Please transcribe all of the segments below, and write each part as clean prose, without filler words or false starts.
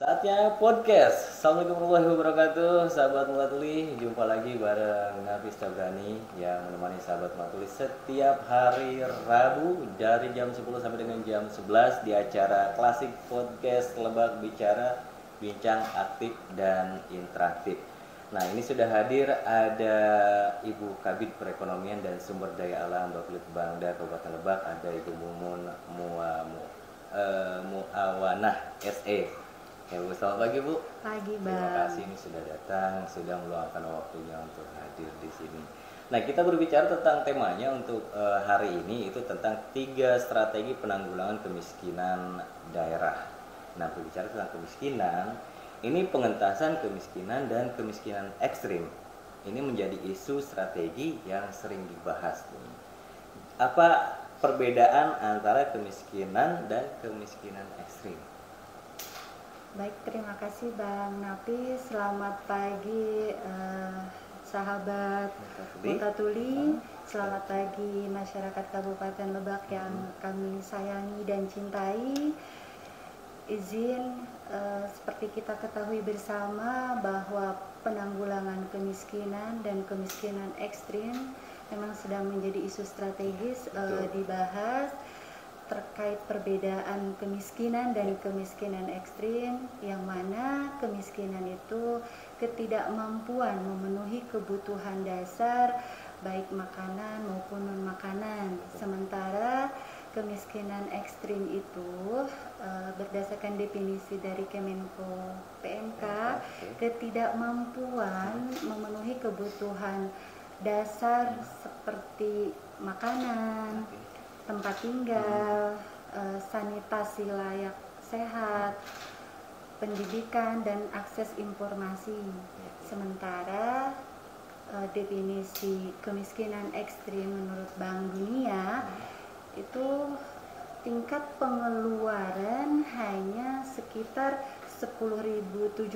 Saatnya podcast. Assalamualaikum warahmatullahi wabarakatuh. Sahabat Mulatuli, jumpa lagi bareng Nafis Tabrani yang menemani sahabat Mulatuli setiap hari Rabu dari jam 10 sampai dengan jam 11 di acara Klasik Podcast Lebak Bicara, bincang aktif dan interaktif. Nah, ini sudah hadir ada Ibu Kabid Perekonomian dan Sumber Daya Alam Baplit Bangda Kabupaten Lebak, ada Ibu Mumun Muawanah SE. Ya Bu, selamat pagi Bu. Pagi Terima Bang. kasih ini sudah datang, sudah meluangkan waktunya untuk hadir di sini. Nah, kita berbicara tentang temanya untuk hari ini itu tentang 3 strategi penanggulangan kemiskinan daerah. Nah, berbicara tentang kemiskinan, ini pengentasan kemiskinan dan kemiskinan ekstrim. Ini menjadi isu strategi yang sering dibahas nih. Apa perbedaan antara kemiskinan dan kemiskinan ekstrim? Baik, terima kasih Bang Napi. Selamat pagi sahabat Mutatuli. Selamat pagi masyarakat Kabupaten Lebak yang kami sayangi dan cintai. Izin seperti kita ketahui bersama bahwa penanggulangan kemiskinan dan kemiskinan ekstrim memang sedang menjadi isu strategis dibahas terkait perbedaan kemiskinan dan kemiskinan ekstrim, yang mana kemiskinan itu ketidakmampuan memenuhi kebutuhan dasar baik makanan maupun non makanan. Sementara kemiskinan ekstrim itu berdasarkan definisi dari Kemenko PMK, ketidakmampuan memenuhi kebutuhan dasar seperti makanan, tempat tinggal, sanitasi layak sehat, pendidikan, dan akses informasi. Sementara definisi kemiskinan ekstrim menurut Bank Dunia itu tingkat pengeluaran hanya sekitar 10.700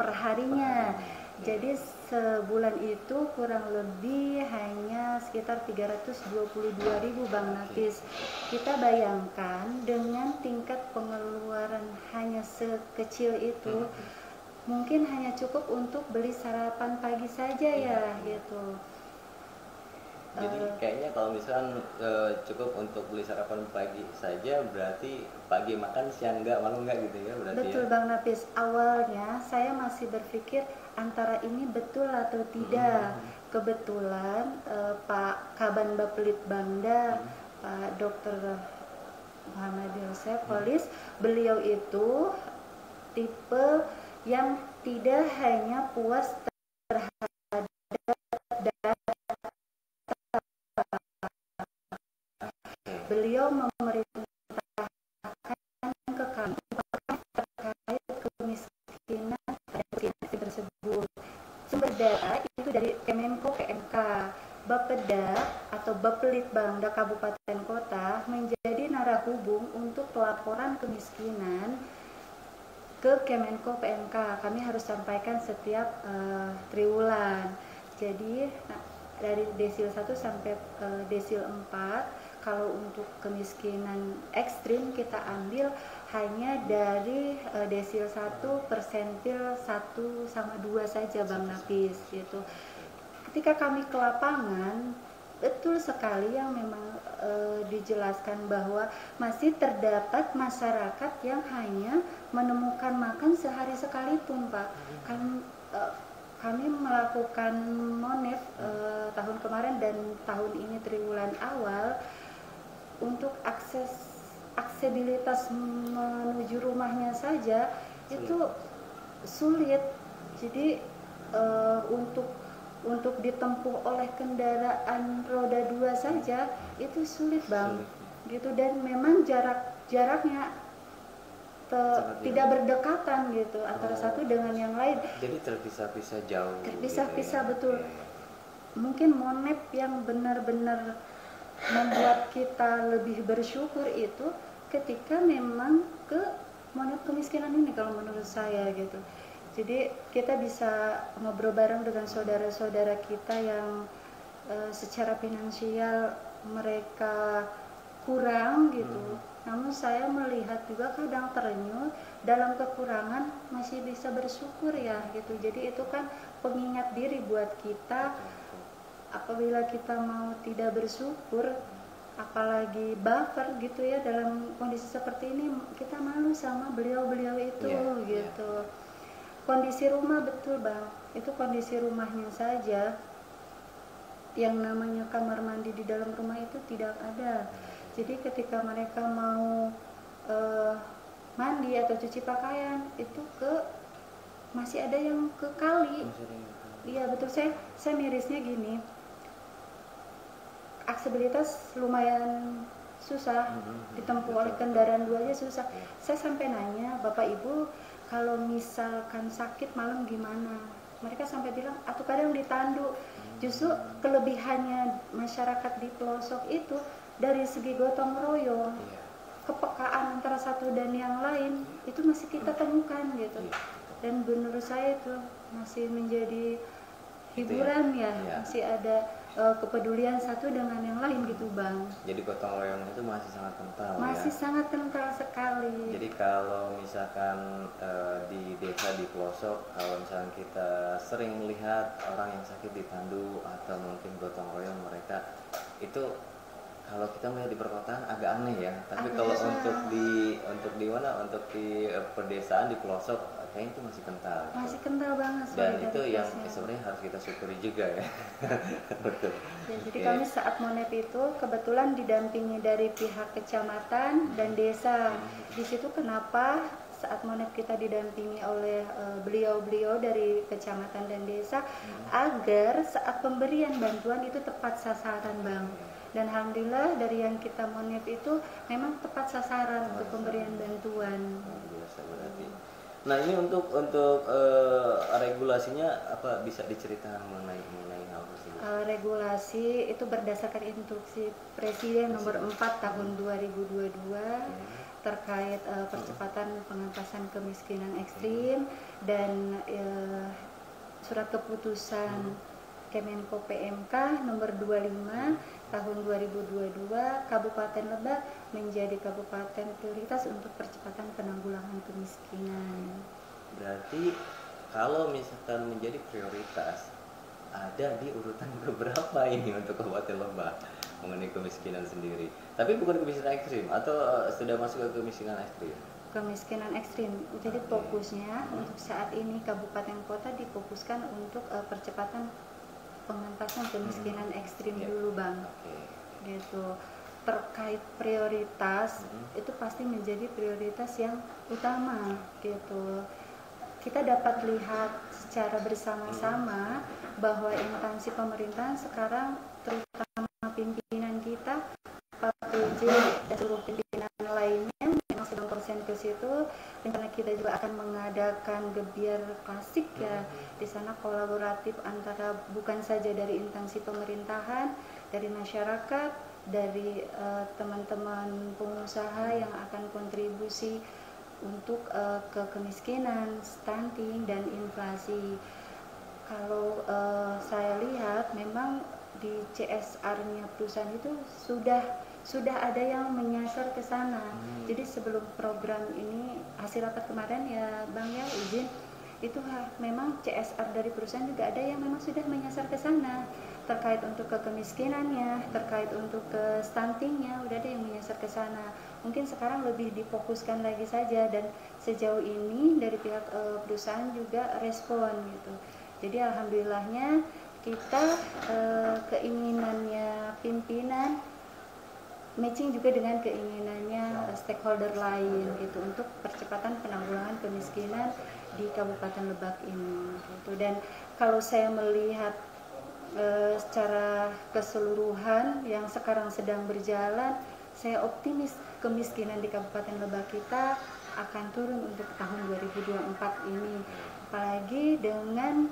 per harinya. Jadi sebulan itu kurang lebih hanya sekitar 322.000 Bang Nafis. Kita bayangkan dengan tingkat pengeluaran hanya sekecil itu, mungkin hanya cukup untuk beli sarapan pagi saja ya gitu. Jadi kayaknya kalau misalkan cukup untuk beli sarapan pagi saja, berarti pagi makan, siang enggak, malam enggak gitu ya berarti. Betul ya? Bang Nafis, awalnya saya masih berpikir antara ini betul atau tidak. Kebetulan Pak Kaban Baplit Bangda, Pak Dr. Muhammad Yosef Polis, beliau itu tipe yang tidak hanya puas terhadap beliau memerintahkan ke kami terkait kemiskinan dan tersebut. Sumber data itu dari Kemenko PMK. Bapeda atau Baplit Bangda Kabupaten Kota menjadi narahubung untuk pelaporan kemiskinan ke Kemenko PMK. Kami harus sampaikan setiap triwulan. Jadi dari desil 1 sampai desil 4, kalau untuk kemiskinan ekstrim kita ambil hanya dari desil 1 persentil 1 sama 2 saja Bang Nafis gitu. Ketika kami ke lapangan, betul sekali yang memang dijelaskan bahwa masih terdapat masyarakat yang hanya menemukan makan sehari sekalipun Pak. Kami melakukan monef tahun kemarin dan tahun ini triwulan awal untuk aksesibilitas menuju rumahnya saja itu sulit. Jadi untuk ditempuh oleh kendaraan roda 2 saja itu sulit Bang. Gitu, dan memang jaraknya tidak berdekatan gitu antara satu dengan yang lain. Jadi terpisah-pisah jauh. Terpisah-pisah gitu ya. betul. Mungkin monep yang benar-benar membuat kita lebih bersyukur itu ketika memang ke monep kemiskinan ini kalau menurut saya gitu. Jadi kita bisa ngobrol bareng dengan saudara-saudara kita yang secara finansial mereka kurang gitu. Namun saya melihat juga kadang terenyuh dalam kekurangan masih bisa bersyukur ya gitu. Jadi itu kan pengingat diri buat kita, apabila kita mau tidak bersyukur, apalagi buffer gitu ya, dalam kondisi seperti ini kita malu sama beliau-beliau itu gitu. Kondisi rumah, betul Bang, itu kondisi rumahnya saja, yang namanya kamar mandi di dalam rumah itu tidak ada. Jadi ketika mereka mau mandi atau cuci pakaian itu masih ada yang ke kali. Iya betul, saya mirisnya gini, aksesibilitas lumayan susah ditempuh oleh kendaraan dua aja susah. Saya sampai nanya, Bapak Ibu kalau misalkan sakit malam gimana, mereka sampai bilang atau kadang ditandu. Justru kelebihannya masyarakat di pelosok itu dari segi gotong royong, kepekaan antara satu dan yang lain itu masih kita temukan gitu. Dan menurut saya itu masih menjadi hiburan ya, masih ada kepedulian satu dengan yang lain gitu Bang. Jadi gotong royong itu masih sangat kental masih sangat kental sekali. Jadi kalau misalkan di desa di pelosok, kalau misalkan kita sering melihat orang yang sakit ditandu atau mungkin gotong royong mereka itu, kalau kita melihat di perkotaan agak aneh ya. Tapi kalau untuk di pedesaan di pelosok kayaknya itu masih kental. Masih kental banget. Dan itu yang sebenarnya harus kita syukuri juga ya. Betul. Ya, jadi kami saat Monep itu kebetulan didampingi dari pihak kecamatan dan desa. Di situ kenapa saat Monep kita didampingi oleh beliau-beliau dari kecamatan dan desa, agar saat pemberian bantuan itu tepat sasaran Bang. Dan alhamdulillah dari yang kita Monep itu memang tepat sasaran untuk pemberian bantuan. Biasa berarti. Nah ini untuk regulasinya apa bisa diceritakan mengenai hal tersebut? Regulasi itu berdasarkan instruksi Presiden nomor 4 tahun 2022 terkait percepatan pengentasan kemiskinan ekstrim dan surat keputusan Kemenko PMK nomor 25 tahun 2022, Kabupaten Lebak menjadi kabupaten prioritas untuk percepatan penanggulangan kemiskinan. Berarti kalau misalkan menjadi prioritas, ada di urutan beberapa ini untuk Kabupaten Lebak mengenai kemiskinan sendiri. Tapi bukan kemiskinan ekstrim atau sudah masuk ke kemiskinan ekstrim? Kemiskinan ekstrim. Jadi fokusnya untuk saat ini kabupaten kota difokuskan untuk percepatan pengentasan kemiskinan ekstrim dulu Bang. Gitu. Terkait prioritas itu pasti menjadi prioritas yang utama gitu. Kita dapat lihat secara bersama-sama bahwa instansi pemerintahan sekarang, terutama pimpinan kita, Pak PJ dan seluruh pimpinan lainnya memang sedang konsen ke situ. Karena kita juga akan mengadakan gebiar klasik ya, di sana kolaboratif antara bukan saja dari instansi pemerintahan, dari masyarakat, dari teman-teman pengusaha yang akan kontribusi untuk ke kemiskinan, stunting dan inflasi. Kalau saya lihat memang di CSR-nya perusahaan itu sudah ada yang menyasar ke sana. Jadi sebelum program ini hasil rapat kemarin ya Bang ya izin, itu memang CSR dari perusahaan juga ada yang memang sudah menyasar ke sana, terkait untuk ke kemiskinannya, terkait untuk ke stuntingnya, udah ada yang menyasar ke sana. Mungkin sekarang lebih difokuskan lagi saja, dan sejauh ini dari pihak perusahaan juga respon gitu. Jadi alhamdulillahnya kita keinginannya pimpinan matching juga dengan keinginannya stakeholder lain gitu untuk percepatan penanggulangan kemiskinan di Kabupaten Lebak ini gitu. Dan kalau saya melihat secara keseluruhan yang sekarang sedang berjalan, saya optimis kemiskinan di Kabupaten Lebak kita akan turun untuk tahun 2024 ini, apalagi dengan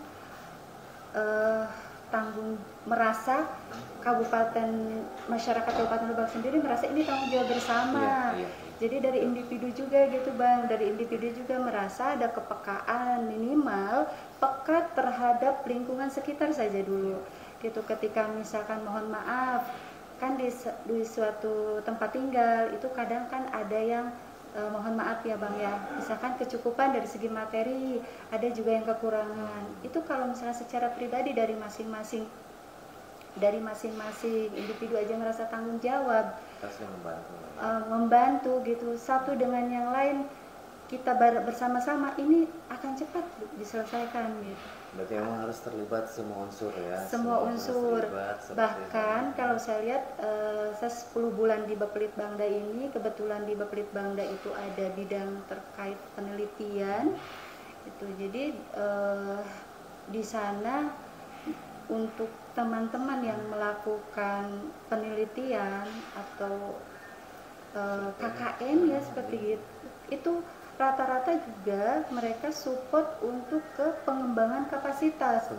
merasa masyarakat Kabupaten Lebak sendiri merasa ini tanggung jawab bersama. Jadi dari individu juga gitu Bang, dari individu juga merasa ada kepekaan, minimal peka terhadap lingkungan sekitar saja dulu gitu. Ketika misalkan mohon maaf kan di suatu tempat tinggal itu kadang kan ada yang mohon maaf ya Bang ya, misalkan kecukupan dari segi materi, ada juga yang kekurangan. Itu kalau misalnya secara pribadi dari masing-masing individu aja merasa tanggung jawab, pasti membantu. membantu gitu, satu dengan yang lain, kita bersama-sama, ini akan cepat diselesaikan gitu. Berarti emang harus terlibat semua unsur ya. Semua unsur. Terlibat, Bahkan kalau saya lihat, saya 10 bulan di Bapelitbangda ini, kebetulan di Bapelitbangda itu ada bidang terkait penelitian itu. Jadi di sana untuk teman-teman yang melakukan penelitian atau KKN ya seperti itu rata-rata juga mereka support untuk ke pengembangan kapasitas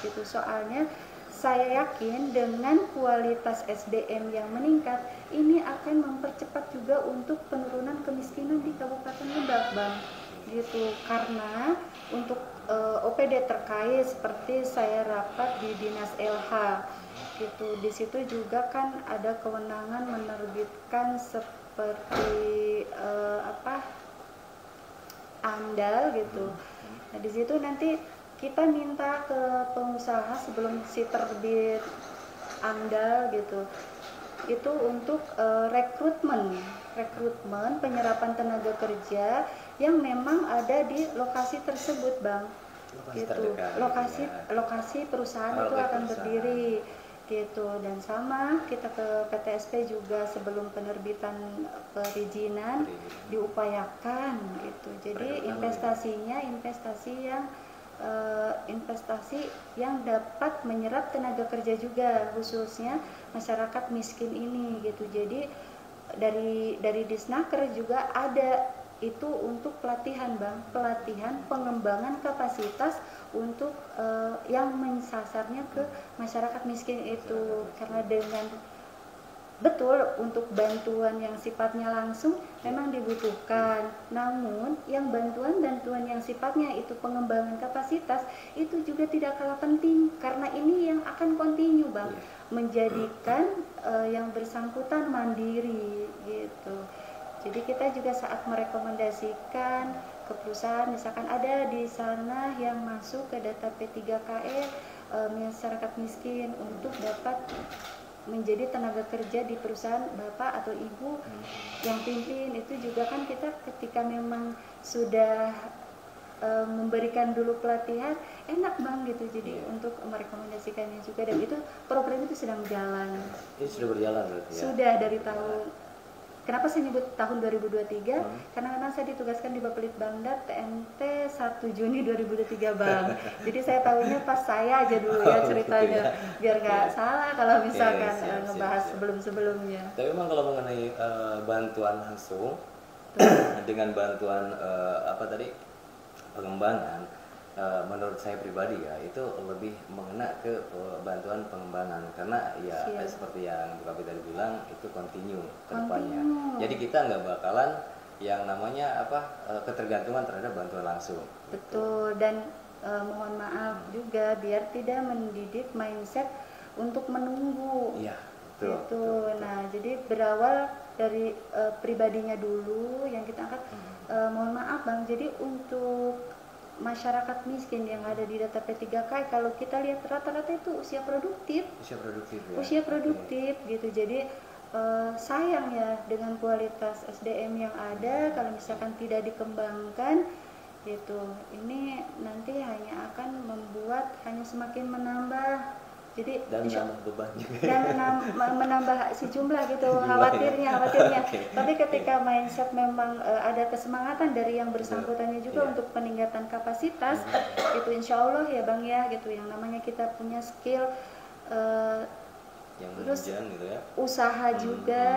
gitu. Soalnya saya yakin dengan kualitas SDM yang meningkat ini akan mempercepat juga untuk penurunan kemiskinan di Kabupaten Lebak Bang gitu. Karena untuk OPD terkait seperti saya rapat di Dinas LH gitu, di situ juga kan ada kewenangan menerbitkan seperti AMDAL gitu. Nah di situ nanti kita minta ke pengusaha sebelum si terbit AMDAL gitu, itu untuk rekrutmen penyerapan tenaga kerja yang memang ada di lokasi tersebut Bang. Gitu. Lokasi perusahaan itu akan berdiri gitu. Dan sama kita ke PTSP juga sebelum penerbitan perizinan diupayakan gitu. Jadi investasinya investasi yang dapat menyerap tenaga kerja juga, khususnya masyarakat miskin ini gitu. Jadi dari Disnaker juga ada itu untuk pelatihan Bang, pelatihan pengembangan kapasitas untuk yang mensasarnya ke masyarakat miskin itu. Karena dengan betul untuk bantuan yang sifatnya langsung memang dibutuhkan, namun yang bantuan yang sifatnya itu pengembangan kapasitas itu juga tidak kalah penting, karena ini yang akan continue Bang, menjadikan yang bersangkutan mandiri gitu. Jadi kita juga saat merekomendasikan ke perusahaan, misalkan ada di sana yang masuk ke data P3KE masyarakat miskin untuk dapat menjadi tenaga kerja di perusahaan bapak atau ibu yang pimpin, itu juga kan kita ketika memang sudah memberikan dulu pelatihan enak Bang gitu. Jadi untuk merekomendasikannya juga, dan itu program itu sedang jalan. Ini sudah berjalan berarti ya? Sudah dari tahun. Kenapa saya nyebut tahun 2023? Karena memang saya ditugaskan di Bapelitbangda PMT 1 Juni 2023 Bang. Jadi saya tahunya pas saya aja dulu ya ceritanya, biar nggak salah kalau misalkan ngebahas sebelum-sebelumnya. Tapi memang kalau mengenai bantuan langsung dengan bantuan pengembangan, menurut saya pribadi ya itu lebih mengena ke bantuan pengembangan, karena ya seperti yang Bu Kapi tadi bilang itu continue ke depannya. Jadi kita nggak bakalan yang namanya ketergantungan terhadap bantuan langsung. Betul. Dan mohon maaf juga biar tidak mendidik mindset untuk menunggu. Iya, betul. Betul. Nah, jadi berawal dari pribadinya dulu yang kita angkat. Mohon maaf Bang, jadi untuk masyarakat miskin yang ada di data P3K, kalau kita lihat rata-rata itu usia produktif gitu. Jadi sayang ya dengan kualitas SDM yang ada kalau misalkan tidak dikembangkan gitu, ini nanti hanya akan membuat hanya semakin menambah. Jadi dan menambah beban juga. Dan menambah si jumlah gitu, khawatirnya. Tapi ketika mindset memang ada kesemangatan dari yang bersangkutannya juga untuk peningkatan kapasitas, itu insya Allah ya Bang ya gitu, yang namanya kita punya skill yang terus gitu ya. Usaha juga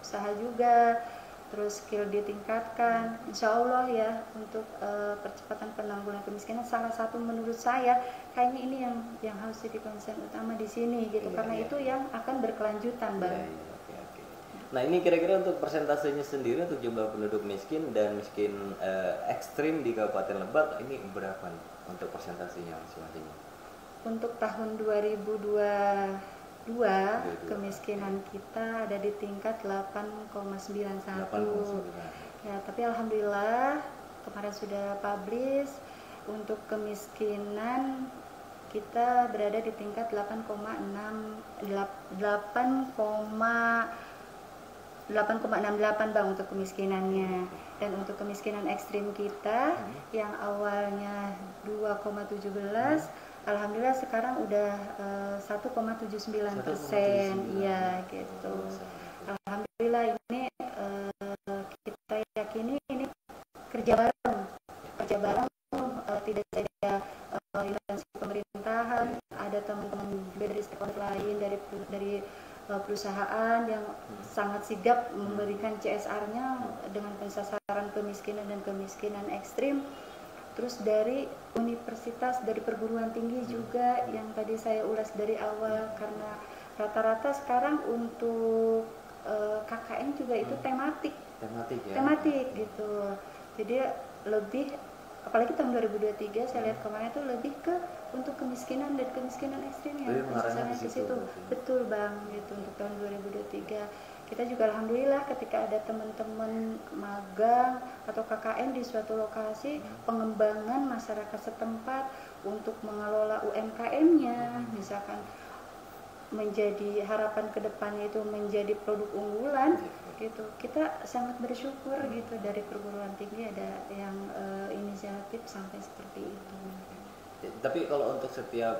usaha juga, terus skill ditingkatkan, insya Allah ya untuk percepatan penanggulangan kemiskinan. Salah satu menurut saya kayaknya ini yang harus jadi concern utama di sini gitu, karena itu yang akan berkelanjutan Bang. Nah ini kira-kira untuk persentasenya sendiri untuk jumlah penduduk miskin dan miskin ekstrim di Kabupaten Lebak ini berapa nih untuk persentasenya masing-masing? Untuk tahun 2023 kemiskinan kita ada di tingkat 8,91. 8,9. Ya, tapi alhamdulillah kemarin sudah publish untuk kemiskinan kita berada di tingkat 8,68 Bang untuk kemiskinannya. Dan untuk kemiskinan ekstrim kita yang awalnya 2,17, alhamdulillah sekarang udah 1,79%. Iya gitu. Alhamdulillah ini kita yakini ini kerja bareng tidak saja instansi pemerintahan, ada teman-teman juga dari stakeholder lain, dari perusahaan yang sangat sigap memberikan CSR-nya dengan pensasaran kemiskinan dan kemiskinan ekstrim. Terus dari universitas, dari perguruan tinggi juga yang tadi saya ulas dari awal, karena rata-rata sekarang untuk KKN juga itu tematik gitu. Jadi lebih, apalagi tahun 2023 saya lihat kemarin itu lebih ke untuk kemiskinan dan kemiskinan ekstrim ya, pensasarannya ke situ. Betul Bang, gitu untuk tahun 2023. Kita juga alhamdulillah ketika ada teman-teman magang atau KKN di suatu lokasi, pengembangan masyarakat setempat untuk mengelola UMKM-nya, misalkan menjadi harapan ke depannya itu menjadi produk unggulan gitu. Kita sangat bersyukur gitu dari perguruan tinggi ada yang inisiatif sampai seperti itu. Tapi kalau untuk setiap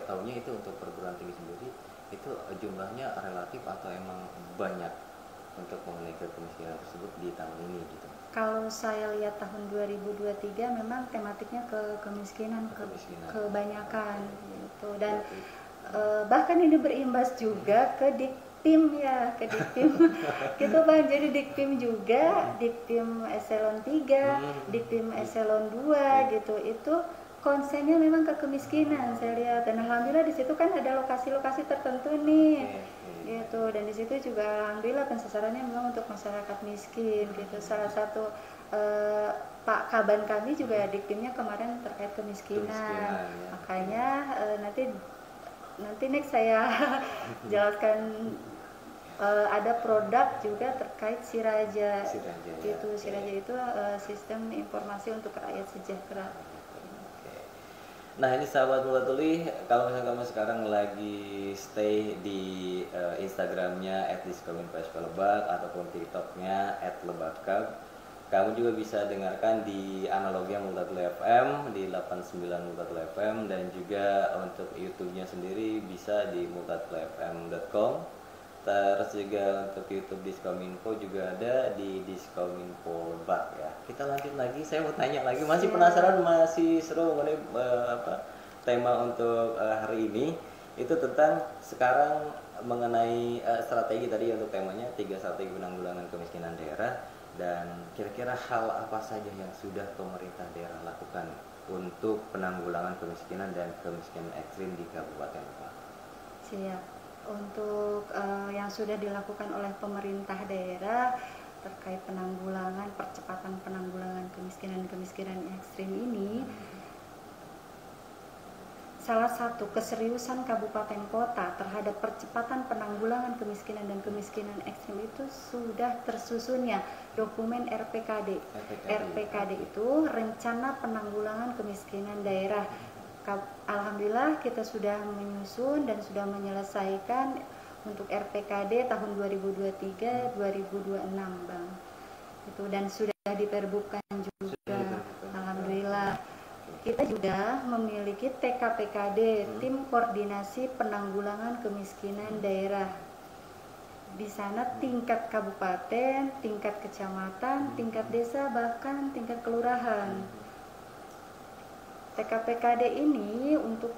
tahunnya itu untuk perguruan tinggi sendiri itu jumlahnya relatif atau emang banyak untuk mengenai kemiskinan tersebut di tahun ini gitu? Kalau saya lihat tahun 2023 memang tematiknya ke kemiskinan, kebanyakan gitu. Dan bahkan ini berimbas juga ke Diktim ya, ke Diktim gitu Bang. Jadi Diktim juga, Diktim Eselon 3, Diktim Eselon 2 gitu, itu konsennya memang ke kemiskinan saya lihat. Dan alhamdulillah di situ kan ada lokasi-lokasi tertentu nih gitu, dan di situ juga alhamdulillah pensasarannya memang untuk masyarakat miskin gitu. Salah satu Pak Kaban kami juga Diktimnya kemarin terkait kemiskinan. Makanya nanti next saya jelaskan ada produk juga terkait Siraja gitu. Siraja itu sistem informasi untuk rakyat sejahtera. Nah ini sahabat Mulatuli, kalau misalnya kamu sekarang lagi stay di Instagramnya @diskominfo_lebak ataupun TikToknya @lebakab, kamu juga bisa dengarkan di Analogia Mulatuli FM di 89 Mulatuli FM, dan juga untuk YouTube-nya sendiri bisa di mulatulifm.com. Terus juga untuk YouTube Diskominfo juga ada di Diskominfo Lebak ya. Kita lanjut lagi, saya mau tanya lagi, masih penasaran, masih seru mengenai tema untuk hari ini itu tentang sekarang mengenai strategi tadi untuk temanya 3 strategi penanggulangan kemiskinan daerah. Dan kira-kira hal apa saja yang sudah pemerintah daerah lakukan untuk penanggulangan kemiskinan dan kemiskinan ekstrim di Kabupaten Lebak? Siap. Untuk yang sudah dilakukan oleh pemerintah daerah terkait penanggulangan, percepatan penanggulangan kemiskinan ekstrim ini, salah satu keseriusan kabupaten kota terhadap percepatan penanggulangan kemiskinan dan kemiskinan ekstrim itu sudah tersusunnya dokumen RPKD. RPKD itu Rencana Penanggulangan Kemiskinan Daerah. Alhamdulillah kita sudah menyusun dan sudah menyelesaikan untuk RPKD tahun 2023-2026 Bang. Itu dan sudah diperbukkan juga. Alhamdulillah. Kita juga memiliki TKPKD, Tim Koordinasi Penanggulangan Kemiskinan Daerah. Di sana tingkat kabupaten, tingkat kecamatan, tingkat desa, bahkan tingkat kelurahan. TKPKD ini untuk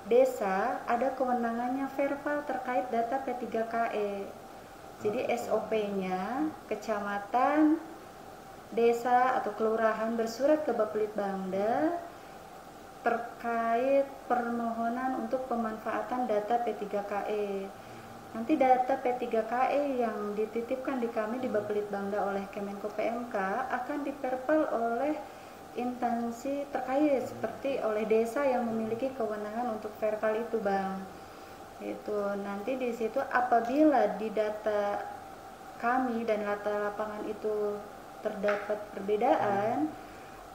desa ada kewenangannya verbal terkait data P3KE. Jadi SOP-nya kecamatan, desa atau kelurahan bersurat ke Bapelitbangda terkait permohonan untuk pemanfaatan data P3KE. Nanti data P3KE yang dititipkan di kami di Bapelitbangda oleh Kemenko PMK akan diperpal oleh instansi terkait seperti oleh desa yang memiliki kewenangan untuk verbal itu Bang. Itu nanti di situ apabila di data kami dan data lapangan itu terdapat perbedaan,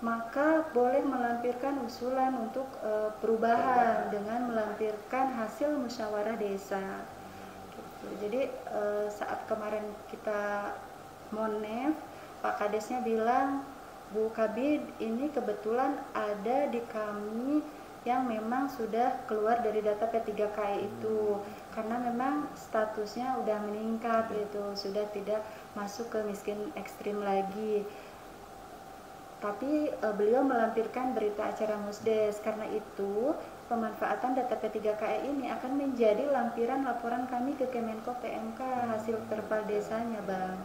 maka boleh melampirkan usulan untuk perubahan dengan melampirkan hasil musyawarah desa. Gitu. Jadi saat kemarin kita monef, Pak Kadesnya bilang, Bu Kabid, ini kebetulan ada di kami yang memang sudah keluar dari data P3KE itu, karena memang statusnya udah meningkat gitu, sudah tidak masuk ke miskin ekstrim lagi. Tapi beliau melampirkan berita acara Musdes, karena itu pemanfaatan data P3KE ini akan menjadi lampiran laporan kami ke Kemenko PMK hasil terpal desanya, Bang.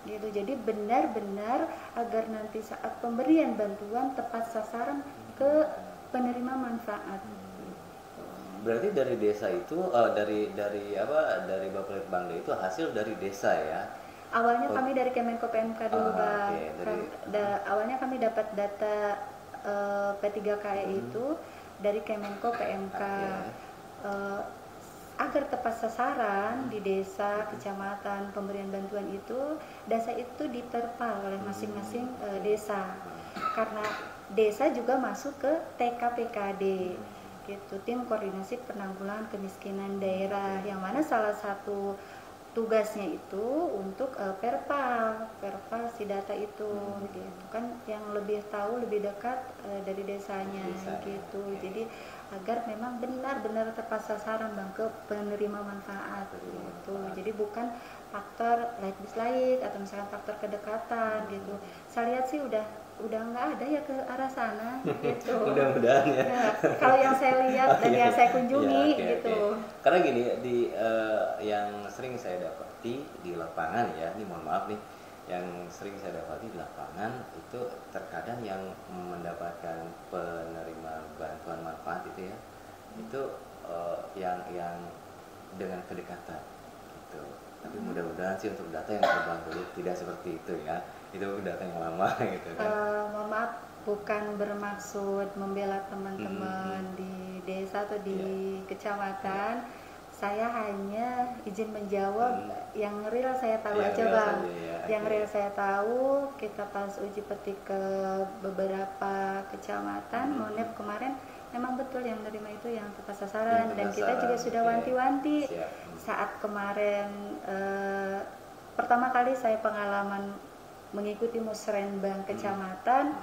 Gitu. Jadi benar-benar agar nanti saat pemberian bantuan tepat sasaran ke penerima manfaat. Berarti dari desa itu dari Bapelitbangda itu hasil dari desa ya? Awalnya kami dari Kemenko PMK dulu, Bang. Okay, Awalnya kami dapat data P3KE itu dari Kemenko PMK. Agar tepat sasaran di desa, kecamatan, pemberian bantuan itu, data itu diterpal oleh masing-masing desa. Karena desa juga masuk ke TKPKD, gitu, tim koordinasi penanggulangan kemiskinan daerah, yang mana salah satu tugasnya itu untuk perpal si data itu, gitu kan, yang lebih tahu, lebih dekat dari desanya, gitu. Jadi agar memang benar-benar tepat sasaran, Bang, ke penerima manfaat gitu. Jadi bukan faktor like dislike atau misalkan faktor kedekatan gitu. Saya lihat sih udah nggak ada ya ke arah sana gitu. Mudah-mudahan ya. Kalau yang saya lihat dan yang saya kunjungi gitu. Karena gini, yang sering saya dapati di lapangan ya, ini mohon maaf nih, yang sering saya dapati di lapangan itu terkadang yang mendapatkan penerima bantuan manfaat itu ya, itu yang dengan kedekatan gitu. Tapi mudah-mudahan sih untuk data yang terbang dulu tidak seperti itu ya, itu data yang lama gitu kan. Mohon maaf, bukan bermaksud membela teman-teman di desa atau di kecamatan. Saya hanya izin menjawab yang real saya tahu aja, Bang. Yang real saya tahu, kita pas uji petik ke beberapa kecamatan, monef kemarin memang betul yang menerima itu yang tepat sasaran, dan kita juga sudah wanti-wanti saat kemarin pertama kali saya pengalaman mengikuti musrenbang kecamatan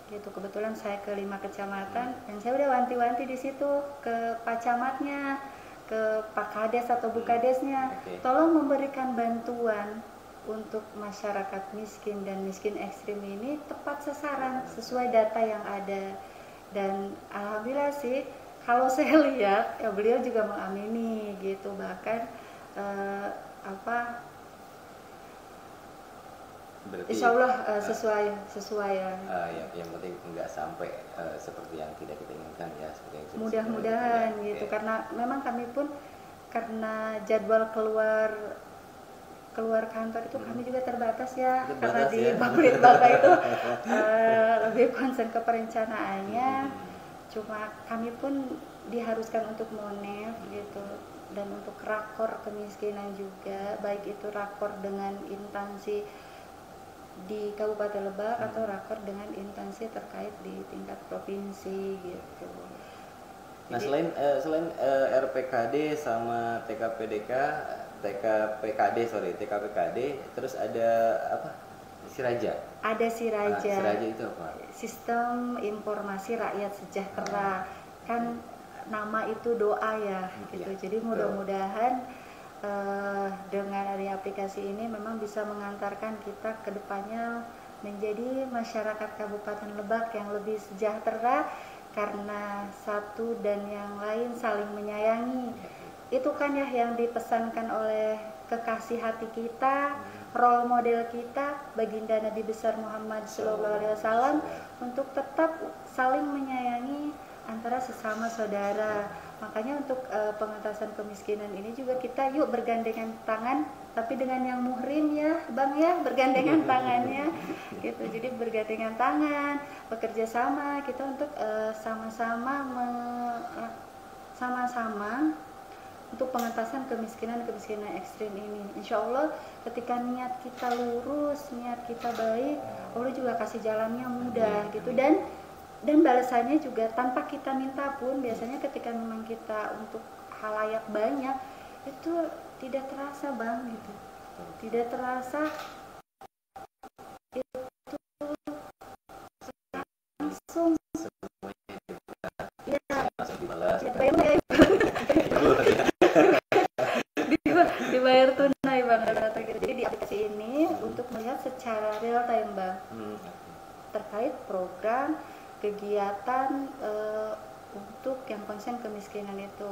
gitu. Kebetulan saya ke 5 kecamatan dan saya udah wanti-wanti di situ ke Pak Camatnya, ke Pak Kades atau Bu Kadesnya, tolong memberikan bantuan untuk masyarakat miskin dan miskin ekstrim ini tepat sasaran sesuai data yang ada. Dan alhamdulillah sih, kalau saya lihat ya beliau juga mengamini gitu, bahkan Berarti, insya Allah sesuai ya. Yang penting nggak sampai seperti yang tidak kita inginkan ya. Mudah-mudahan gitu, karena memang kami pun karena jadwal keluar kantor itu kami juga terbatas ya, karena di Bapelitbangda itu lebih konsen ke perencanaannya. Cuma kami pun diharuskan untuk monef gitu, dan untuk rakor kemiskinan juga, baik itu rakor dengan instansi di Kabupaten Lebak atau rakor dengan instansi terkait di tingkat provinsi gitu. Nah, selain RPKD sama TKPKD, terus ada apa? Siraja. Ada Siraja. Siraja itu apa? Sistem Informasi Rakyat Sejahtera. Kan nama itu doa ya, gitu. Jadi mudah-mudahan dengan adanya aplikasi ini memang bisa mengantarkan kita ke depannya menjadi masyarakat Kabupaten Lebak yang lebih sejahtera, karena satu dan yang lain saling menyayangi. Itu kan ya yang dipesankan oleh kekasih hati kita, role model kita, baginda Nabi besar Muhammad SAW, untuk tetap saling menyayangi antara sesama saudara. Makanya untuk pengentasan kemiskinan ini juga kita yuk bergandengan tangan, tapi dengan yang muhrim ya, Bang ya, bergandengan tangannya gitu. Jadi bergandengan tangan, bekerja sama kita untuk sama-sama untuk pengentasan kemiskinan ekstrim ini. Insya Allah ketika niat kita lurus, niat kita baik, Allah juga kasih jalannya mudah gitu. Dan balasannya juga tanpa kita minta pun, biasanya ketika memang kita untuk halayak banyak itu tidak terasa bang gitu, tidak terasa itu langsung ya, dibayar tunai bang rata-rata gitu. Jadi di aplikasi ini untuk melihat secara real time bang terkait program kegiatan untuk yang konsen kemiskinan itu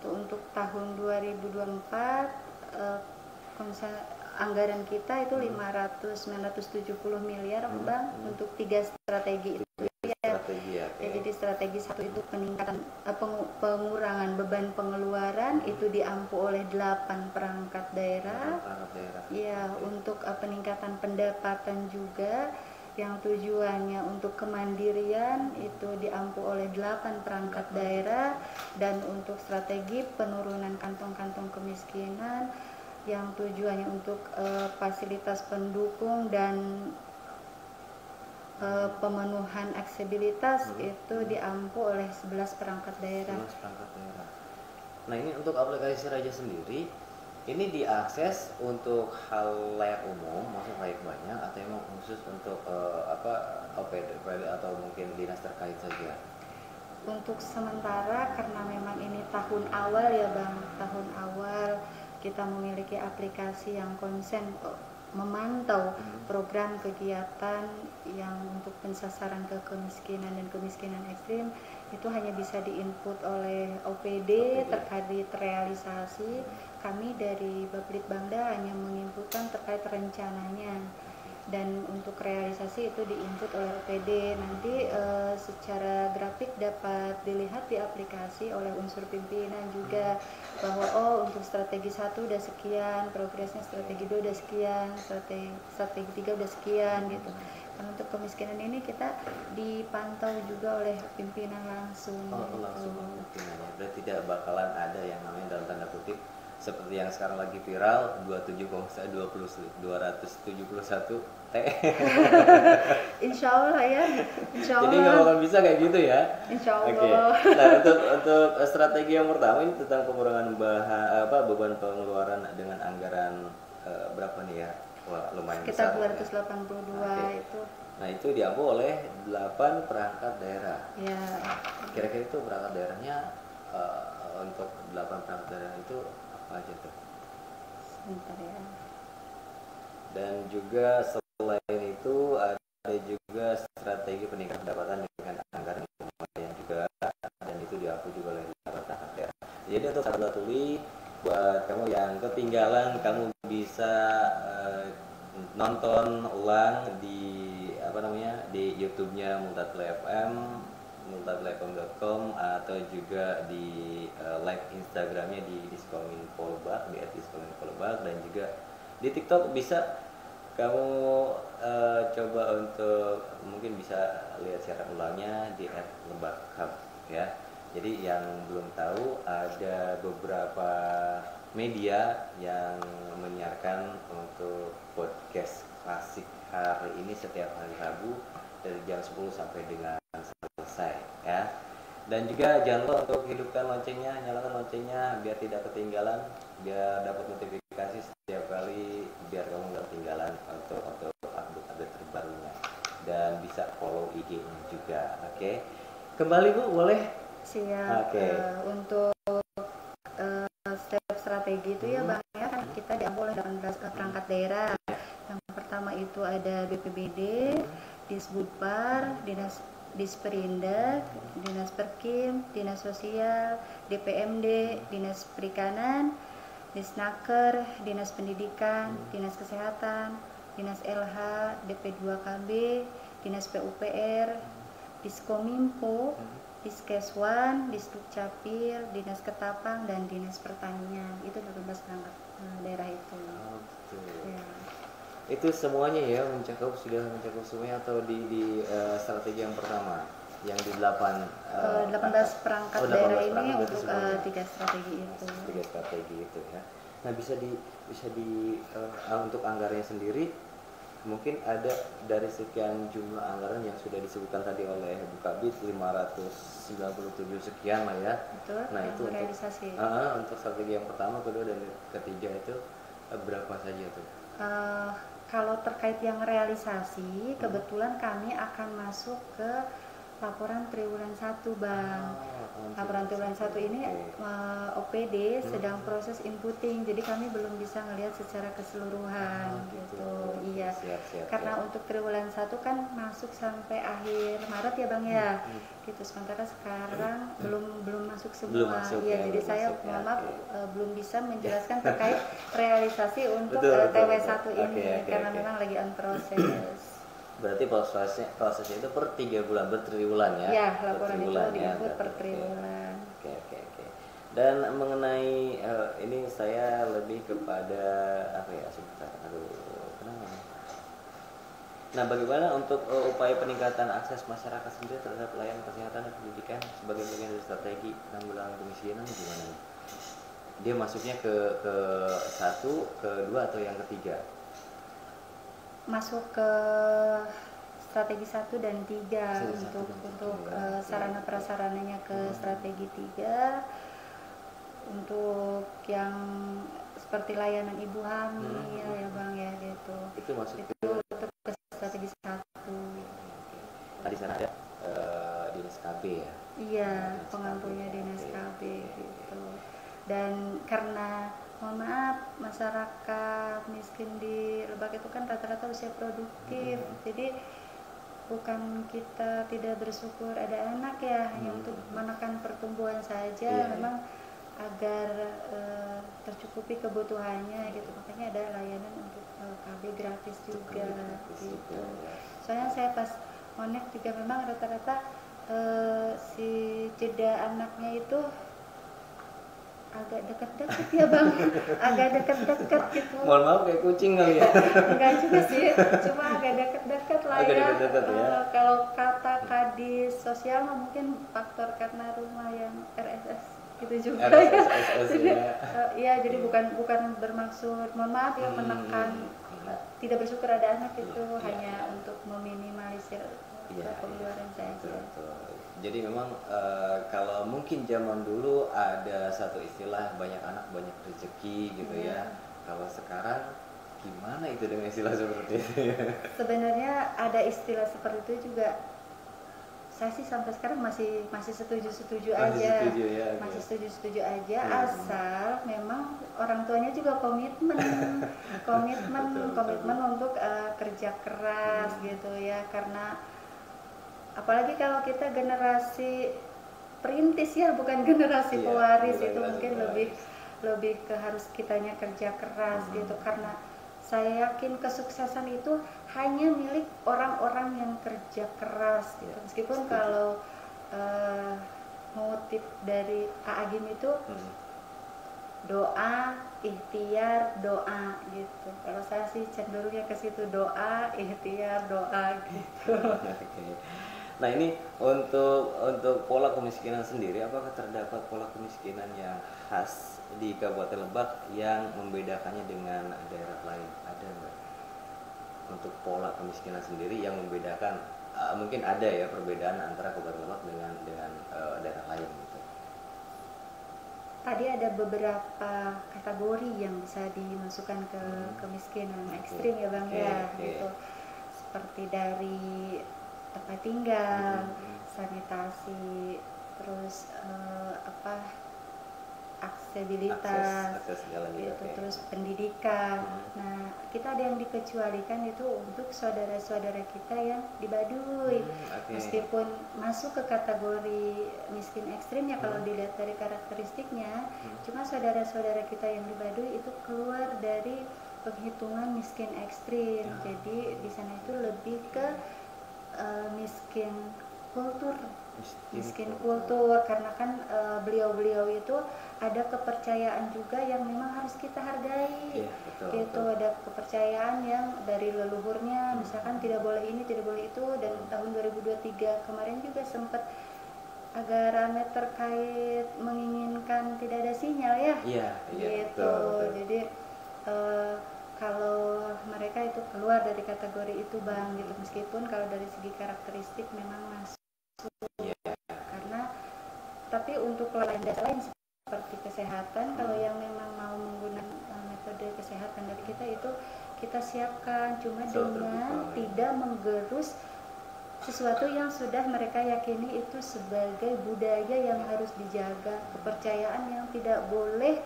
untuk tahun 2024 anggaran kita itu 970 miliar bang untuk 3 strategi itu ya. Jadi strategi 1 itu peningkatan pengurangan beban pengeluaran itu diampu oleh 8 perangkat daerah. Ya, untuk peningkatan pendapatan juga yang tujuannya untuk kemandirian itu diampu oleh 8 perangkat daerah, dan untuk strategi penurunan kantong-kantong kemiskinan yang tujuannya untuk fasilitas pendukung dan pemenuhan aksesibilitas itu diampu oleh 11 perangkat daerah. Nah, ini untuk aplikasi Raja sendiri ini diakses untuk hal layak umum, maksudnya layak banyak, atau emang khusus untuk OPD atau mungkin dinas terkait saja? Untuk sementara karena memang ini tahun awal ya bang, tahun awal kita memiliki aplikasi yang konsen memantau program kegiatan yang untuk pensasaran ke kemiskinan dan kemiskinan ekstrim itu hanya bisa diinput oleh OPD terkait realisasi. Kami dari Baplitbangda hanya menginputkan terkait rencananya, dan untuk realisasi itu diinput oleh OPD. Nanti secara grafik dapat dilihat di aplikasi oleh unsur pimpinan juga bahwa untuk strategi 1 udah sekian, progresnya strategi 2 udah sekian, strategi 3 udah sekian gitu. Dan untuk kemiskinan ini kita dipantau juga oleh pimpinan langsung. Langsung pimpinannya. Berarti tidak bakalan ada yang namanya dalam tanda kutip seperti yang sekarang lagi viral 271 T. Insya Allah ya. Insya Allah. Jadi nggak bakal bisa kayak gitu ya. Insya Allah. Nah, untuk strategi yang pertama ini tentang pengurangan beban pengeluaran dengan anggaran berapa nih ya? Wah, lumayan sekitar besar. 282 itu. Nah, itu diampu oleh 8 perangkat daerah. Ya. Kira-kira itu perangkat daerahnya untuk 8 perangkat daerah itu apa aja tuh? Sebentar ya. Dan juga selain itu ada juga strategi peningkatan pendapatan dengan anggaran yang lumayan juga, dan itu diampu juga oleh 8 perangkat daerah. Jadi untuk satu tuli buat kamu yang ketinggalan, kamu bisa nonton ulang di di YouTube-nya Multatuli FM, multatulifm.com, atau juga di live Instagramnya di @diskominfolbak, dan juga di TikTok bisa kamu coba untuk mungkin bisa lihat siaran ulangnya di @lebakhab ya. Jadi yang belum tahu ada beberapa media yang menyiarkan untuk podcast klasik hari ini setiap hari Rabu dari jam 10 sampai dengan selesai ya. Dan juga jangan lupa untuk hidupkan loncengnya, nyalakan loncengnya biar tidak ketinggalan, biar dapat notifikasi setiap kali, biar kamu nggak ketinggalan untuk update terbarunya, dan bisa follow IG-nya juga. Oke. Kembali Bu, boleh? Siap. Untuk setiap strategi itu ya Bang ya, kan kita diambil oleh 18 perangkat daerah. Yang pertama itu ada BPBD, Disbudpar, Disperindak, Dinas Perkim, Dinas Sosial, DPMD, Dinas Perikanan, Disnaker, Dinas Pendidikan, Dinas Kesehatan, Dinas LH, DP2KB, Dinas PUPR, Diskominfo, Diskeswan, Disdukcapil, Dinas Ketapang, dan Dinas Pertanian. Itu 12 perangkat daerah itu. Ya. Itu semuanya ya sudah mencakup semuanya, atau di strategi yang pertama? Yang di 8 18 perangkat oh, 18 daerah ini perangkat untuk berarti semuanya. 3 strategi itu. 3 strategi itu ya. Nah, bisa di untuk anggarannya sendiri mungkin ada dari sekian jumlah anggaran yang sudah disebutkan tadi oleh Bu Kabid 597 sekian lah ya. Betul. Nah, itu realisasi. Untuk strategi yang pertama, kedua dan ketiga itu berapa saja tuh? Kalau terkait yang realisasi, kebetulan kami akan masuk ke laporan triwulan 1, Bang. Laporan triwulan 1 ini OPD sedang proses inputting, jadi kami belum bisa melihat secara keseluruhan gitu. Iya. Siap. Karena untuk triwulan 1 kan masuk sampai akhir Maret ya, Bang ya. Gitu. Sementara sekarang belum masuk semua. Iya, jadi saya mohon maaf belum bisa menjelaskan terkait realisasi untuk TW1 ini karena memang lagi on proses. Berarti prosesnya itu per 3 bulan, bertriwulan ya? Iya, laporan itu diinput per triwulan. Oke. Dan mengenai ini saya lebih kepada apa ya, sebentar, kenapa? Nah, bagaimana untuk upaya peningkatan akses masyarakat sendiri terhadap layanan kesehatan dan pendidikan sebagai bagian dari strategi penanggulangan kemiskinan gimana nih? Dia masuknya ke 1, ke 2 atau yang ketiga? Masuk ke strategi 1 dan 3 untuk sarana prasarananya ke strategi 3. Untuk yang seperti layanan ibu hamil ya Bang ya gitu. Itu masuk untuk ke strategi 1. Tadi sana ada dinas KB ya? Iya, pengampunya dinas KB gitu. Dan karena mohon maaf, masyarakat miskin di Lebak itu kan rata-rata usia produktif, jadi bukan kita tidak bersyukur ada anak ya, hanya untuk menekan pertumbuhan saja, memang agar tercukupi kebutuhannya gitu, makanya ada layanan untuk KB gratis juga gitu. Soalnya saya pas monek juga memang rata-rata si jeda anaknya itu agak dekat-dekat ya Bang, agak dekat-dekat gitu. Mohon maaf kayak kucing kali ya? Enggak juga sih, cuma agak dekat-dekat lah ya. Kalau kata kadis sosial mungkin faktor karena rumah yang RSS gitu juga ya. Iya, jadi bukan bermaksud mohon maaf ya menekan tidak bersyukur ada anak itu, hanya untuk meminimalisir pengeluaran saja. Jadi memang kalau mungkin zaman dulu ada satu istilah banyak anak banyak rezeki gitu ya. Kalau sekarang gimana itu dengan istilah seperti itu? Sebenarnya ada istilah seperti itu juga. Saya sih sampai sekarang masih setuju aja. Masih setuju aja asal memang orang tuanya juga komitmen untuk kerja keras gitu ya, karena apalagi kalau kita generasi perintis ya, bukan generasi pewaris, itu mungkin lebih ke harus kitanya kerja keras gitu, karena saya yakin kesuksesan itu hanya milik orang-orang yang kerja keras gitu. Meskipun kalau mengutip dari Agim itu doa, ikhtiar, doa gitu. Kalau saya sih cenderungnya ke situ, doa, ikhtiar, doa gitu. Nah, ini untuk pola kemiskinan sendiri, apakah terdapat pola kemiskinan yang khas di Kabupaten Lebak yang membedakannya dengan daerah lain? Ada nggak? Untuk pola kemiskinan sendiri yang membedakan, mungkin ada ya perbedaan antara Kabupaten Lebak dengan daerah lain gitu. Tadi ada beberapa kategori yang bisa dimasukkan ke kemiskinan ekstrim ya Bang ya gitu. Seperti dari tempat tinggal, sanitasi, terus aksesibilitas, gitu, terus pendidikan. Nah, kita ada yang dikecualikan itu untuk saudara-saudara kita yang di Baduy. Meskipun masuk ke kategori miskin ekstrim ya kalau dilihat dari karakteristiknya, cuma saudara-saudara kita yang di Baduy itu keluar dari penghitungan miskin ekstrim. Jadi di sana itu lebih ke miskin kultur, karena kan beliau-beliau itu ada kepercayaan juga yang memang harus kita hargai, gitu. Ada kepercayaan yang dari leluhurnya, misalkan tidak boleh ini, tidak boleh itu. Dan tahun 2023 kemarin juga sempat agak rame terkait menginginkan tidak ada sinyal ya. Iya, gitu. betul. Jadi kalau mereka itu keluar dari kategori itu bang, gitu. Meskipun kalau dari segi karakteristik memang masuk, karena tapi untuk lain lain seperti kesehatan, kalau yang memang mau menggunakan metode kesehatan dari kita itu kita siapkan, cuma dengan tidak menggerus sesuatu yang sudah mereka yakini itu sebagai budaya yang harus dijaga, kepercayaan yang tidak boleh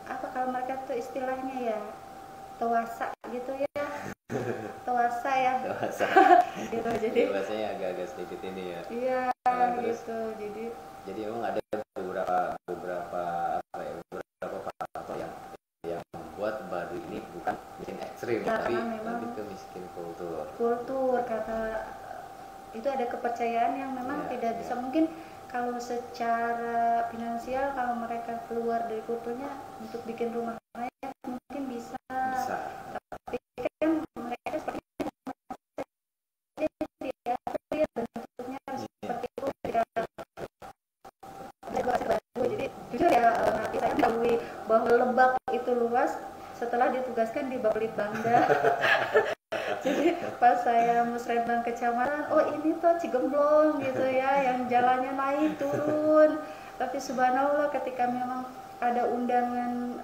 apa kalau mereka tuh istilahnya ya tawasa gitu ya. Tawasa ya. Tawasa. Gitu, jadi bahasanya agak-agak sedikit ini ya. Iya, gitu. Jadi memang ada beberapa faktor yang membuat Baduy ini bukan miskin ekstrim, tapi lebih ke miskin kultur. Kata itu ada kepercayaan yang memang tidak bisa, mungkin kalau secara finansial kalau mereka keluar dari kulturnya untuk bikin rumah layak mungkin bisa. Tapi kan mereka sepertinya bentuknya harus seperti itu. Jadi jujur ya, nanti saya mengetahui bahwa Lebak itu luas setelah ditugaskan di Bapelitbangda. Jadi pas saya musrenbang kecamatan, oh ini tuh Cigemblong gitu ya, yang jalannya naik turun. Tapi subhanallah ketika memang ada undangan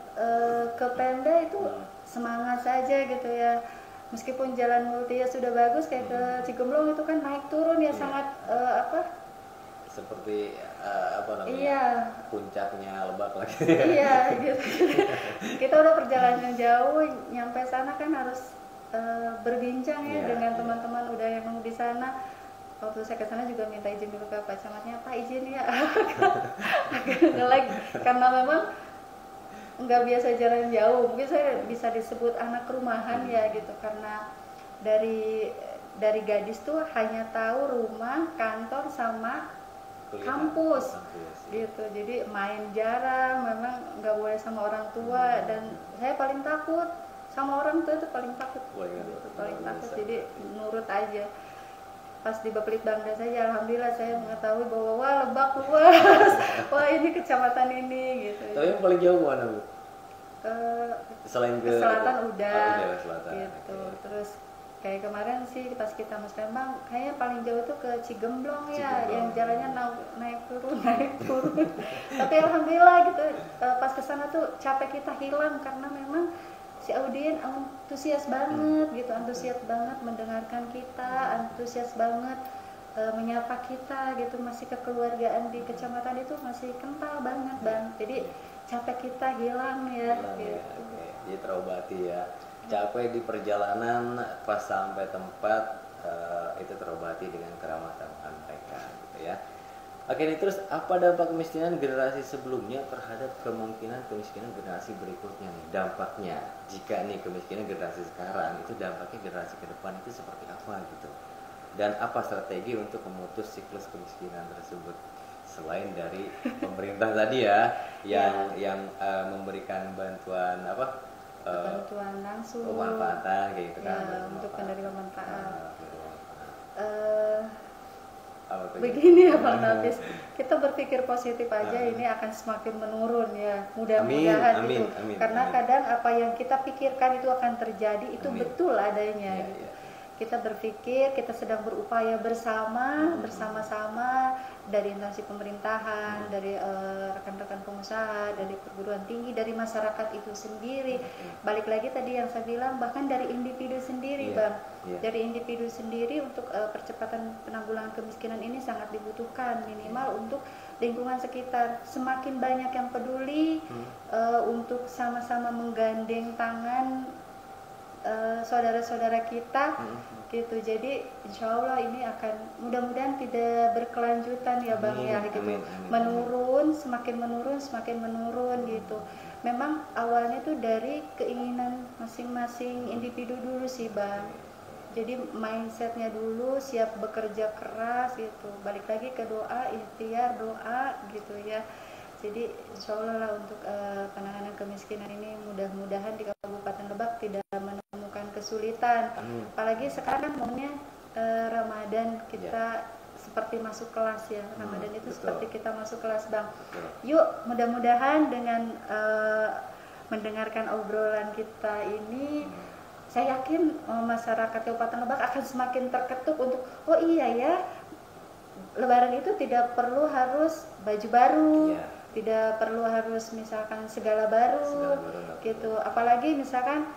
ke Pemda itu semangat saja gitu ya. Meskipun jalan multinya sudah bagus kayak ke Cigemblong itu kan naik turun ya, sangat seperti apa namanya? Iya. Puncaknya Lebak lagi. Iya gitu. Kita udah perjalanan jauh, nyampe sana kan harus berbincang ya dengan teman-teman udah yang di sana. Waktu saya ke sana juga minta izin dulu ke Pak Camatnya, Pak izin ya. Lagi karena memang nggak biasa jalan jauh, mungkin saya bisa disebut anak rumahan ya gitu, karena dari gadis tuh hanya tahu rumah, kantor sama kampus gitu. Jadi main jarang, memang nggak boleh sama orang tua, dan saya paling takut sama orang tua, itu paling takut gitu, paling takut. Jadi nurut aja. Pas di Bapelitbangda saja alhamdulillah saya mengetahui bahwa wah Lebak luas, wah ini kecamatan ini gitu. Tapi yang paling jauh mana Bu? Selain ke selatan udah selatan. Gitu. Terus kayak kemarin sih pas kita musrenbang kayaknya paling jauh tuh ke Cigemblong ya, yang jalannya naik turun tapi alhamdulillah gitu, pas kesana tuh capek kita hilang karena memang si Audien antusias banget gitu, antusias banget mendengarkan kita, antusias banget menyapa kita gitu. Masih kekeluargaan di kecamatan itu masih kental banget bang, jadi capek kita hilang ya gitu. Jadi terobati ya. Capek di perjalanan, pas sampai tempat itu terobati dengan keramah tamahan mereka gitu ya. Oke nih, terus apa dampak kemiskinan generasi sebelumnya terhadap kemungkinan kemiskinan generasi berikutnya nih, dampaknya jika nih kemiskinan generasi sekarang itu dampaknya generasi ke depan itu seperti apa gitu, dan apa strategi untuk memutus siklus kemiskinan tersebut selain dari pemerintah tadi ya yang memberikan bantuan bantuan langsung, pemanfaatan kayak gitu kan ya, untuk penerima manfaat. Begini ya Bang Nafis, kita berpikir positif aja, ini akan semakin menurun ya, mudah-mudahan gitu. Karena kadang apa yang kita pikirkan itu akan terjadi, itu betul adanya gitu. Kita berpikir, kita sedang berupaya bersama-sama dari instansi pemerintahan, dari rekan-rekan pengusaha, dari perguruan tinggi, dari masyarakat itu sendiri. Balik lagi tadi yang saya bilang, bahkan dari individu sendiri Bang. Dari individu sendiri untuk percepatan penanggulangan kemiskinan ini sangat dibutuhkan, minimal untuk lingkungan sekitar. Semakin banyak yang peduli untuk sama-sama menggandeng tangan saudara-saudara kita gitu. Jadi insya Allah ini akan mudah-mudahan tidak berkelanjutan ya Bang ya gitu. Menurun, semakin menurun gitu. Memang awalnya tuh dari keinginan masing-masing individu dulu sih Bang. Jadi mindsetnya dulu, siap bekerja keras gitu. Balik lagi ke doa, ikhtiar, doa gitu ya. Jadi insya Allah lah untuk penanganan kemiskinan ini mudah-mudahan di Kabupaten Lebak tidak menemukan kesulitan. Apalagi sekarang kan momennya Ramadan, kita seperti masuk kelas ya. Ramadan itu seperti kita masuk kelas, Bang. Yuk, mudah-mudahan dengan mendengarkan obrolan kita ini, saya yakin masyarakat Kabupaten Lebak akan semakin terketuk untuk, oh iya ya, Lebaran itu tidak perlu harus baju baru, tidak perlu harus misalkan segala baru gitu. Apalagi misalkan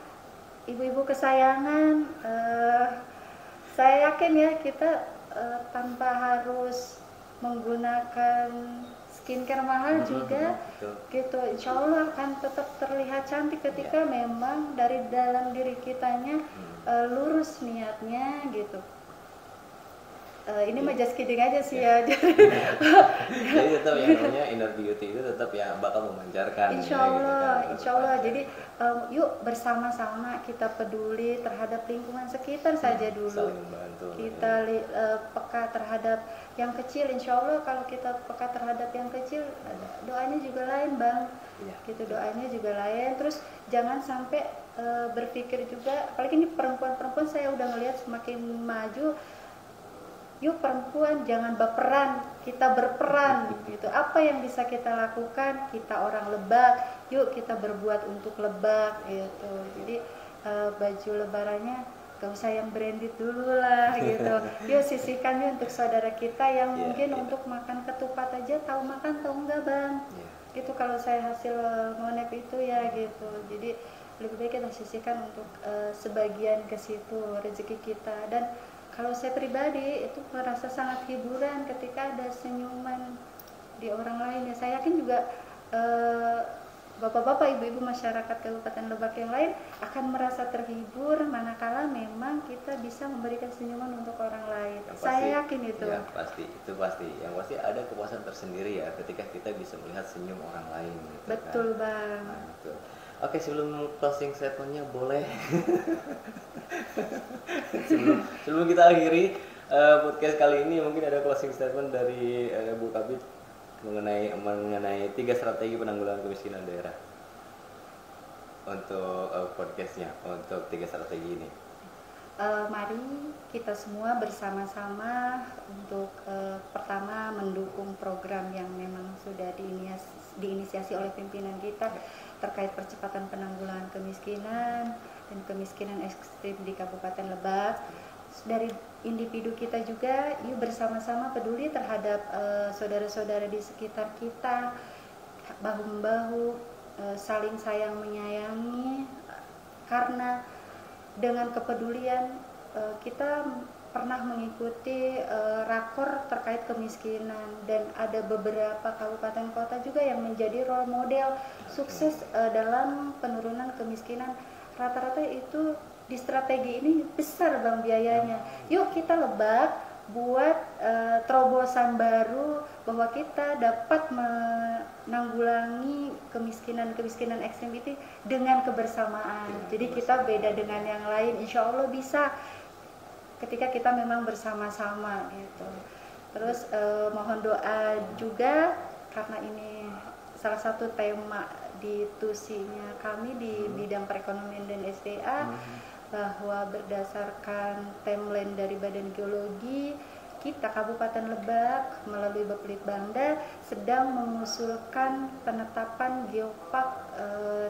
ibu-ibu kesayangan, saya yakin ya kita tanpa harus menggunakan skincare mahal juga gitu, insya Allah akan tetap terlihat cantik ketika memang dari dalam diri kitanya lurus niatnya gitu. Ini mah just kidding aja sih ya. Jadi tetap yang namanya inner beauty itu tetap ya bakal memancarkan. Insya Allah, insya Allah. Jadi yuk bersama-sama kita peduli terhadap lingkungan sekitar saja dulu. Saling membantu. Kita peka terhadap yang kecil. Insya Allah kalau kita peka terhadap yang kecil, doanya juga lain, Bang. Gitu, doanya juga lain. Terus jangan sampai berpikir juga, apalagi ini perempuan-perempuan saya udah ngelihat semakin maju. Yuk perempuan jangan baperan, kita berperan gitu. Apa yang bisa kita lakukan? Kita orang Lebak, yuk kita berbuat untuk Lebak gitu. Jadi baju lebarannya gak usah yang branded dulu lah gitu. Yuk sisihkan yuk untuk saudara kita yang mungkin untuk makan ketupat aja tahu makan tahu enggak, Bang. Gitu kalau saya hasil ngonep itu ya gitu. Jadi lebih baik kita sisihkan untuk sebagian ke situ rezeki kita. Dan kalau saya pribadi itu merasa sangat hiburan ketika ada senyuman di orang lain ya. Saya yakin juga bapak-bapak, ibu-ibu masyarakat Kabupaten Lebak yang lain akan merasa terhibur manakala memang kita bisa memberikan senyuman untuk orang lain. Pasti, saya yakin itu. Ya, itu pasti. Yang pasti ada kepuasan tersendiri ya ketika kita bisa melihat senyum orang lain. Gitu, betul, kan? Bang. Nah, betul. Oke, sebelum closing statementnya boleh sebelum kita akhiri podcast kali ini, mungkin ada closing statement dari Bu Kabid mengenai 3 strategi penanggulangan kemiskinan daerah untuk podcastnya, untuk 3 strategi ini. Mari kita semua bersama-sama untuk pertama mendukung program yang memang sudah diinisiasi oleh pimpinan kita terkait percepatan penanggulangan kemiskinan dan kemiskinan ekstrim di Kabupaten Lebak. Dari individu kita juga, yuk bersama-sama peduli terhadap saudara-saudara di sekitar kita, bahu-membahu, saling sayang menyayangi, karena dengan kepedulian kita pernah mengikuti rakor terkait kemiskinan dan ada beberapa kabupaten kota juga yang menjadi role model sukses dalam penurunan kemiskinan. Rata-rata itu di strategi ini besar, Bang, biayanya. Yuk kita Lebak buat terobosan baru bahwa kita dapat menanggulangi kemiskinan ekstrim itu dengan kebersamaan. Jadi kita beda dengan yang lain, insya Allah bisa ketika kita memang bersama-sama gitu. Terus mohon doa juga karena ini salah satu tema di tusinya kami di bidang perekonomian dan SDA, bahwa berdasarkan timeline dari Badan Geologi, kita Kabupaten Lebak melalui Bapelitbangda sedang mengusulkan penetapan Geopark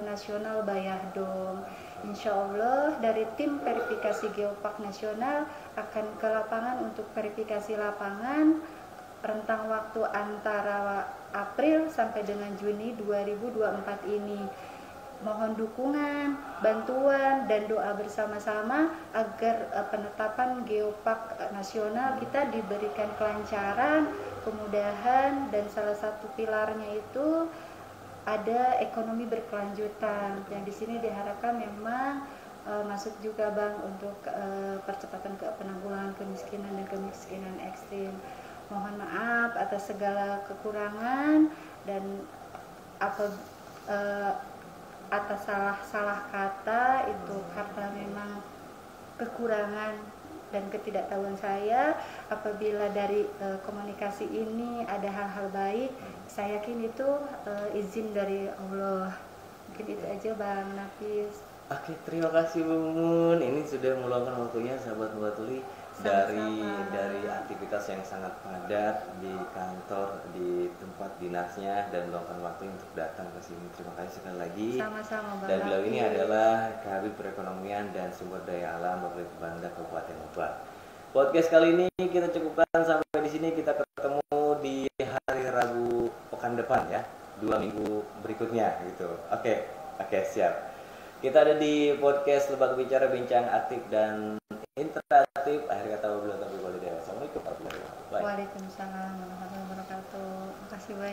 Nasional Bayahdom. Insya Allah dari tim verifikasi Geopark Nasional akan ke lapangan untuk verifikasi lapangan rentang waktu antara April sampai dengan Juni 2024 ini. Mohon dukungan, bantuan, dan doa bersama-sama agar penetapan Geopark Nasional kita diberikan kelancaran, kemudahan, dan salah satu pilarnya itu ada ekonomi berkelanjutan. Yang di sini diharapkan memang masuk juga, Bang, untuk percepatan penanggulangan kemiskinan dan kemiskinan ekstrim. Mohon maaf atas segala kekurangan dan atas salah kata itu karena memang kekurangan dan ketidaktahuan saya. Apabila dari komunikasi ini ada hal-hal baik, saya yakin itu izin dari Allah. Mungkin itu aja, Bang Nafis. Oke, terima kasih Bu Mumun. Ini sudah meluangkan waktunya sahabat Mubatuli dari aktivitas yang sangat padat di kantor, di tempat dinasnya, dan meluangkan waktu untuk datang ke sini. Terima kasih sekali lagi. Sama-sama Bang Dan beliau ini Nafis. adalah Kabid Perekonomian dan Sumber Daya Alam Bapeliti Bangda Kabupaten Lebak. Podcast kali ini kita cukupkan sampai di sini. Kita ketemu di hari Rabu pekan depan ya, 2 minggu berikutnya gitu. Oke, siap. Kita ada di podcast Lebak Bicara, bincang aktif dan interaktif. Akhir kata wabillahi taufiq walhidayah. Assalamualaikum warahmatullahi wabarakatuh. Bye. Waalaikumsalam warahmatullahi wabarakatuh. Makasih banyak.